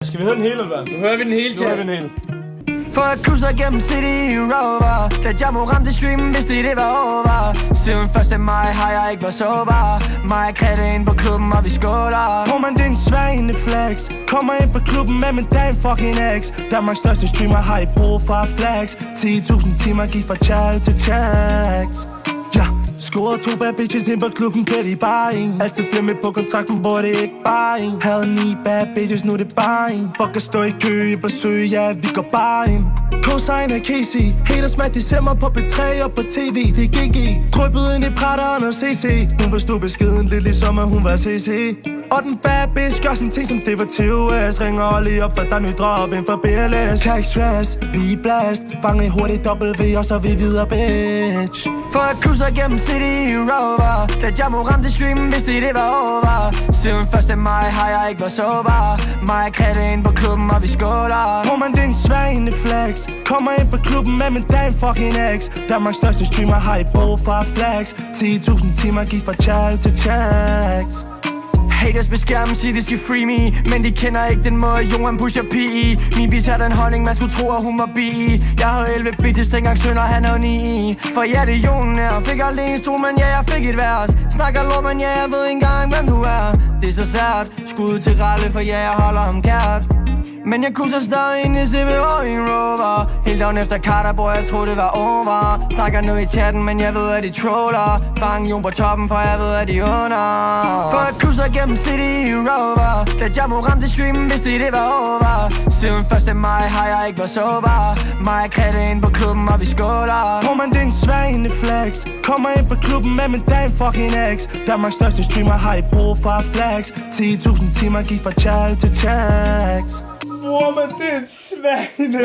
Skal vi høre den hele, eller hvad? Nu hører vi den hele, Nu hører vi den hele. For jeg krydser gennem City Rover. Da Jammo ramte streamen, vidste det var over. Siden 1. maj har jeg ikke været sober. Mig og Katte ind på klubben, og vi skåler. Tror man det er en svagende flex. Kommer ind på klubben med min damn fucking ex. Danmarks største streamer har I brug for flex. 10.000 timer gik fra chal til checks. Ja, scorede 2 bad bitches ind på klubben, kørte I bare en. Altid flere med på kontrakten, hvor det ikke bare en. Havde 9 bad bitches, nu det bare en. Fuck at stå i kø, på søge, ja, vi går bare ind. Cosign og Casey, haters mad, de ser mig på B3 og på TV. Det er GG, krøbet ind i Pratteren og CC. Hun forstod beskeden lidt ligesom at hun var CC. Og den bad bitch gør sådan ting som det var TOS. Ringer Ollie op, for der er ny drop ind for BLS. Kan ikke stress, vi er blast. Fange hurtigt W, og så er vi videre, bitch. For jeg krydser gennem City Rover. Da Jammo ramte streamen, vidste det var over. Siden 1. maj har jeg ikke været sober. Mig og Katte ind på klubben, og vi skåler. Tror man det er en svagende flex. Kommer ind på klubben med min damn fucking ex. Danmarks største streamer har I brug for flex. 10.000 timer gik fra chal til checks. Haters beskærmen siger, de skal free me. Men de kender ikke den måde, Johan pusher P i. Min bitch har den holdning, man skulle tro, at hun var bi i. Jeg havde 11 bitches, dengang Sønder han havde 9 i. For ja, det er Jonen her. Fik aldrig en stol, men ja, jeg fik et vers. Snakker lort, men ja, jeg ved ikke engang, hvem du er. Det er så sært. Skud til Ralle, for ja, jeg holder ham kært. Men jeg kunne så stadig ind i CBH i en Rover. Helt dagen efter Carter, bror, jeg troede det var over. Snakker ned i chatten, men jeg ved at de troller. Fang Jon på toppen, for jeg ved at de under. For jeg krydser gennem City Rover. Da Jammo ramte streamen, vidste det var over. Siden 1. maj har jeg ikke været sober. Mig og Katte ind på klubben, og vi skåler. Tror man det er en svagende flex. Kommer ind på klubben med min damn fucking ex. Danmarks største streamer har I brug for flex. 10.000 timer gik fra chal til checks. Bror, men det er en svagende.